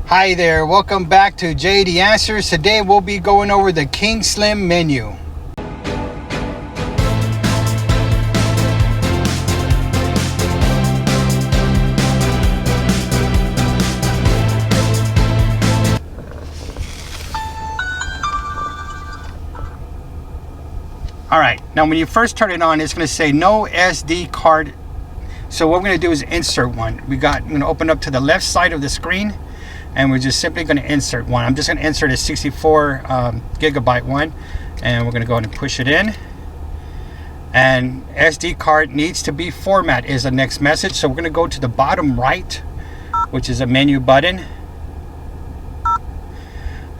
Hi there, welcome back to JD Answers. Today we'll be going over the KINGSLIM menu. Alright, now when you first turn it on, it's going to say no SD card. So what we're going to do is insert one. I'm going to open up to the left side of the screen, and we're just simply going to insert one. I'm just going to insert a 64 gigabyte one, and we're going to go ahead and push it in. And SD card needs to be format is the next message. So we're going to go to the bottom right, which is a menu button.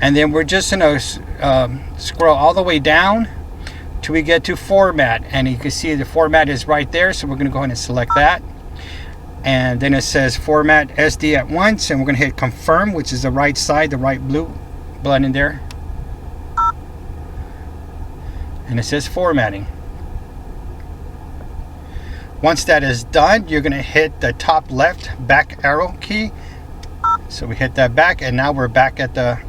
And then we're just going to scroll all the way down till we get to format, and you can see the format is right there. So we're going to go ahead and select that, and then it says format SD at once, and we're going to hit confirm, which is the right side, the right blue button there, and it says formatting. Once that is done, you're going to hit the top left back arrow key. So we hit that back, and now we're back at the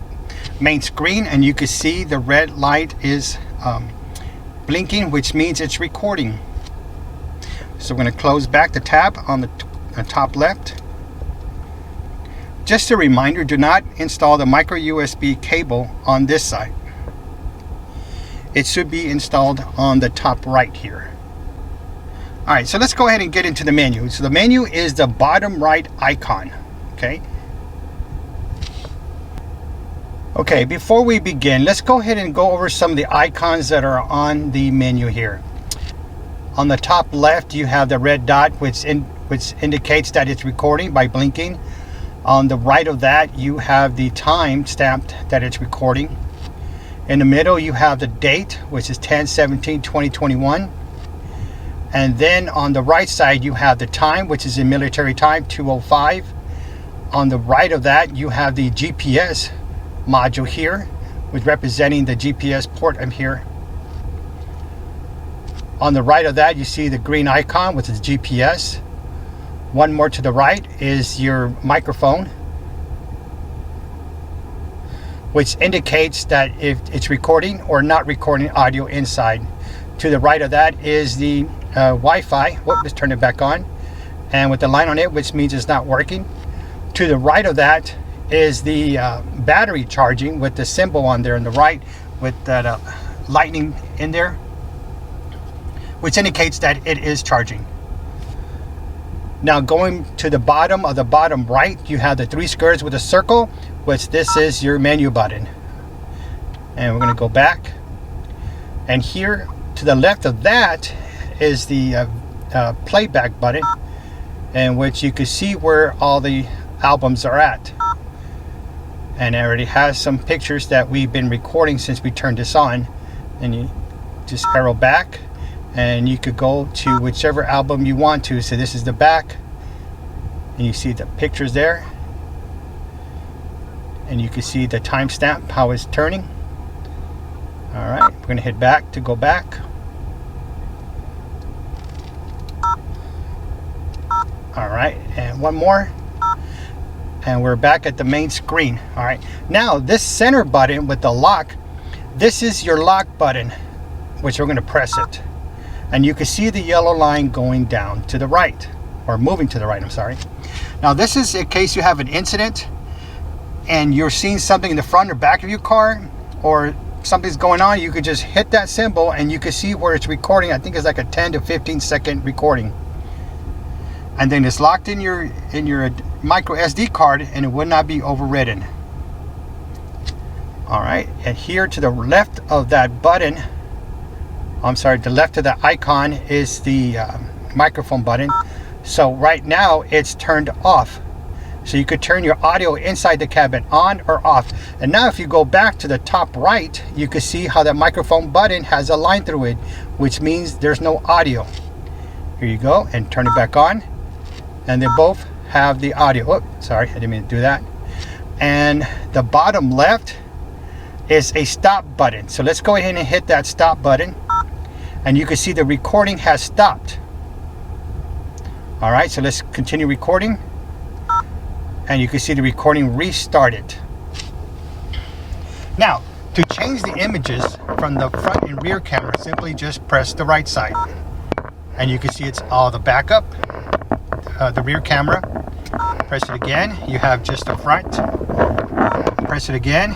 main screen, and you can see the red light is blinking, which means it's recording. So we're going to close back the tab on the top left. Just a reminder, do not install the micro USB cable on this side. It should be installed on the top right here. Alright, so let's go ahead and get into the menu. So the menu is the bottom right icon. Okay, before we begin, let's go ahead and go over some of the icons that are on the menu here. On the top left, you have the red dot, which indicates that it's recording by blinking. On the right of that, you have the time stamped that it's recording. In the middle, you have the date, which is 10/17/2021. And then on the right side, you have the time, which is in military time, 2:05. On the right of that, you have the GPS module here, with representing the GPS port here. On the right of that, you see the green icon, which is GPS. One more to the right is your microphone, which indicates that if it's recording or not recording audio inside. To the right of that is the Wi-Fi. Whoop, let's turn it back on, and with the line on it, which means it's not working. To the right of that is the battery charging, with the symbol on there on the right with that lightning in there, which indicates that it is charging. Now going to the bottom of the bottom right, you have the three squares with a circle, which this is your menu button. And we're going to go back, and here to the left of that is the playback button, in which you can see where all the albums are at. And it already has some pictures that we've been recording since we turned this on. And you just arrow back, and you could go to whichever album you want to. So this is the back, and you see the pictures there, and you can see the timestamp, how it's turning. All right, we're going to hit back to go back. All right, and one more, and we're back at the main screen. All right, now this center button with the lock, this is your lock button, which we're going to press it, and you can see the yellow line going down to the right, or moving to the right, I'm sorry. Now this is in case you have an incident and you're seeing something in the front or back of your car, or something's going on. You could just hit that symbol, and you can see where it's recording. I think it's like a 10 to 15 second recording, and then it's locked in your micro SD card, and it would not be overridden. All right, and here to the left of that button, I'm sorry, the left of the icon is the microphone button. So right now it's turned off, so you could turn your audio inside the cabin on or off. And now if you go back to the top right, you can see how that microphone button has a line through it, which means there's no audio. Here you go, and turn it back on, and they both have the audio. Oh, sorry, I didn't mean to do that. And the bottom left is a stop button. So let's go ahead and hit that stop button, and you can see the recording has stopped. All right, so let's continue recording. and you can see the recording restarted. Now, to change the images from the front and rear camera, simply just press the right side. And you can see it's all the backup, the rear camera. Press it again, you have just the front. Press it again,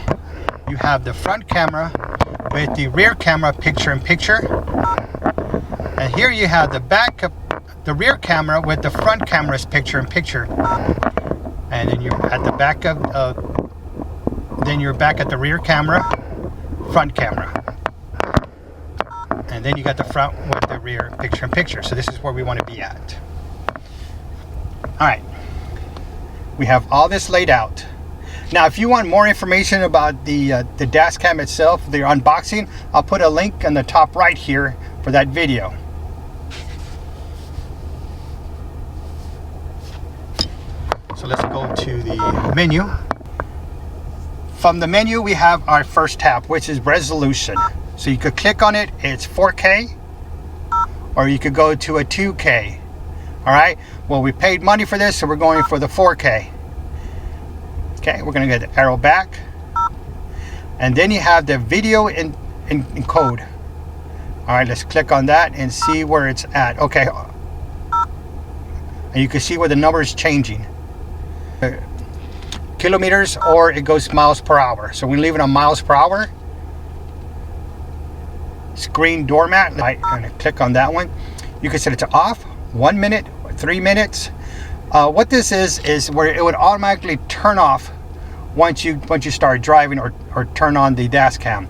you have the front camera with the rear camera picture-in-picture. And here you have the backup, the rear camera with the front camera's picture-in-picture. And then you're at the back of, then you're back at the rear camera, front camera. And then you got the front with the rear picture-in-picture. So this is where we want to be at. All right, we have all this laid out. Now, if you want more information about the dashcam itself, the unboxing, I'll put a link on the top right here for that video. So let's go to the menu. From the menu, we have our first tab, which is resolution. So you could click on it, it's 4K, or you could go to a 2K. All right, well, we paid money for this, so we're going for the 4K. Okay, we're gonna get the arrow back. And then you have the video encode. All right, let's click on that and see where it's at. Okay, and you can see where the number is changing. Kilometers, or it goes miles per hour. So we leave it on miles per hour. Screen doormat, I'm gonna click on that one. You can set it to off, 1 minute, 3 minutes. What this is where it would automatically turn off once you start driving, or turn on the dash cam.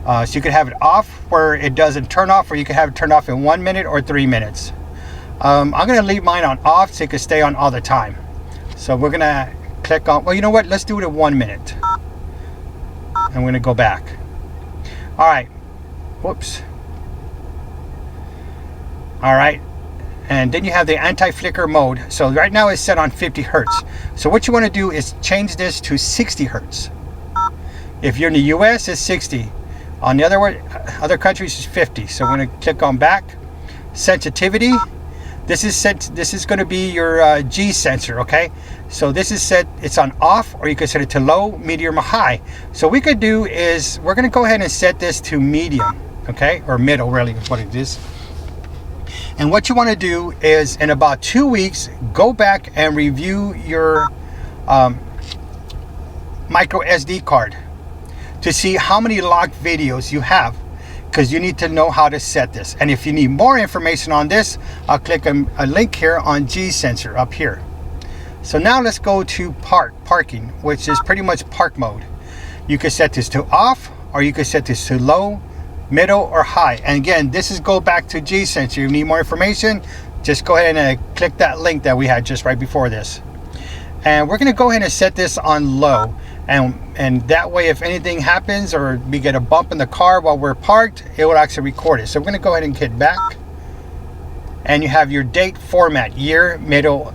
So you could have it off where it doesn't turn off, or you could have it turned off in 1 minute or 3 minutes. I'm gonna leave mine on off so it can stay on all the time. So we're gonna click on, well, you know what, let's do it at 1 minute. I'm gonna go back. All right, whoops. All right, and then you have the anti-flicker mode. So right now it's set on 50 Hertz. So what you want to do is change this to 60 Hertz. If you're in the US, it's 60. On the other countries, it's 50. So we're going to click on back. Sensitivity. This is going to be your G sensor, okay? So this is set, it's on off, or you can set it to low, medium, or high. So what we could do is, we're going to go ahead and set this to medium, okay? Or middle, really, is what it is. And what you want to do is, in about 2 weeks, go back and review your micro SD card to see how many locked videos you have, because you need to know how to set this. And if you need more information on this, I'll click a link here on G sensor up here. So now let's go to parking, which is pretty much park mode. You can set this to off, or you can set this to low, middle, or high. And again, this is go back to G sensor. If you need more information, just go ahead and click that link that we had just right before this. And we're going to go ahead and set this on low, and that way, if anything happens or we get a bump in the car while we're parked, it will actually record it. So we're going to go ahead and hit back, and you have your date format, year, middle,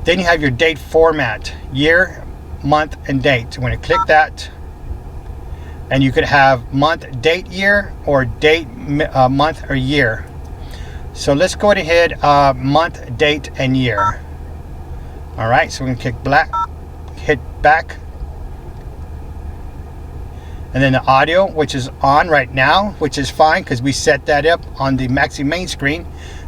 then you have your date format, year, month, and date. So we're going to click that. And you could have month, date, year, or date, month, or year. So let's go ahead and hit month, date, and year. All right, so we're gonna hit back. And then the audio, which is on right now, which is fine because we set that up on the Maxi main screen.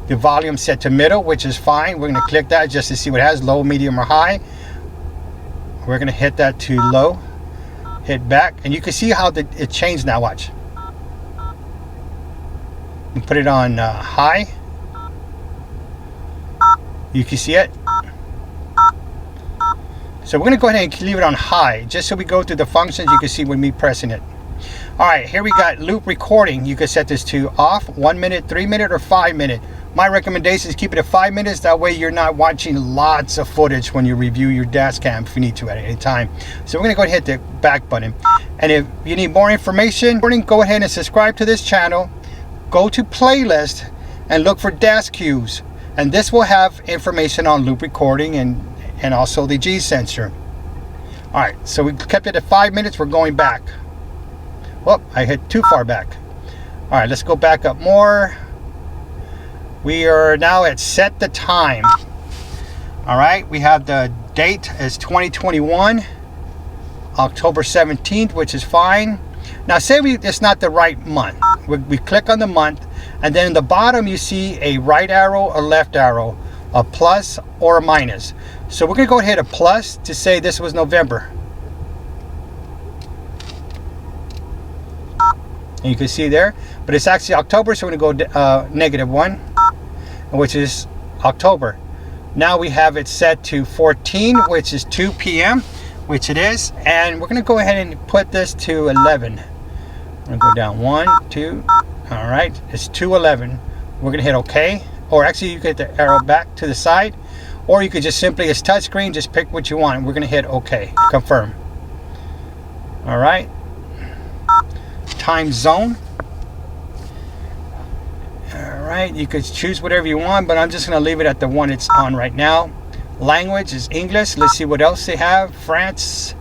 The volume set to middle, which is fine. We're gonna click that just to see what it has, low, medium, or high. We're gonna hit that to low. Hit back, and you can see how it changed now. Watch. And put it on high. You can see it. So we're going to go ahead and leave it on high, just so we go through the functions. You can see with me pressing it. All right, here we got loop recording. You can set this to off, 1 minute, 3 minute, or 5 minute. My recommendation is keep it at 5 minutes. That way you're not watching lots of footage when you review your dash cam if you need to at any time. So we're going to go ahead and hit the back button. And if you need more information, go ahead and subscribe to this channel. Go to playlist and look for dash cues. And this will have information on loop recording and also the G sensor. All right, so we kept it at 5 minutes. We're going back. Whoop, I hit too far back. All right, let's go back up more. We are now at set the time. All All right, we have the date is 2021, October 17th, which is fine. Now say it's not the right month. We click on the month, and then in the bottom you see a right arrow or left arrow, a plus or a minus. So we're gonna go ahead and hit a plus to say this was November. And you can see there, but it's actually October, so we're gonna go -1, which is October. Now we have it set to 14, which is 2 p.m., which it is, and we're gonna go ahead and put this to 11. I'm gonna go down 1, 2, all right, it's 2:11. We're gonna hit OK, or actually you get the arrow back to the side, or you could just simply, it's touchscreen, just pick what you want. We're gonna hit OK, confirm. All right, time zone. All right, you could choose whatever you want, but I'm just gonna leave it at the one it's on right now. Language is English. Let's see what else they have. France,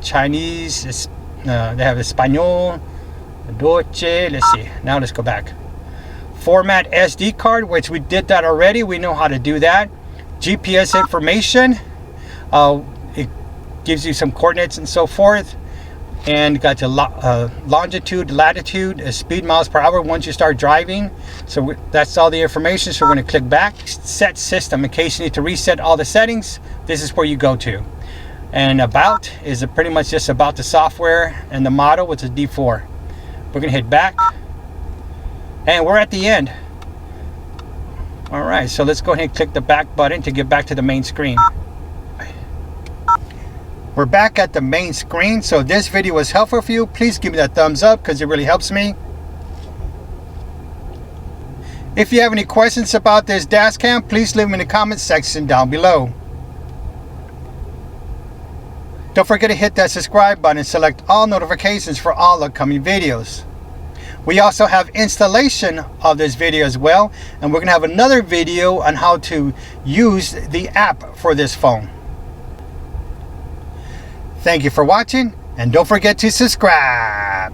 Chinese, they have Espanol, Deutsche. Let's see, now let's go back. Format SD card, which we did that already. We know how to do that. GPS information, it gives you some coordinates and so forth. And got the longitude, latitude, speed miles per hour once you start driving. So that's all the information. So we're going to click back, set system. In case you need to reset all the settings, this is where you go to. And about is pretty much just about the software and the model, which is D4. We're going to hit back, and we're at the end. All right, so let's go ahead and click the back button to get back to the main screen. We're back at the main screen. So if this video was helpful for you, please give me that thumbs up because it really helps me. If you have any questions about this dash cam, please leave them in the comments section down below. Don't forget to hit that subscribe button and select all notifications for all upcoming videos. We also have installation of this video as well, and we're going to have another video on how to use the app for this phone. Thank you for watching, and don't forget to subscribe.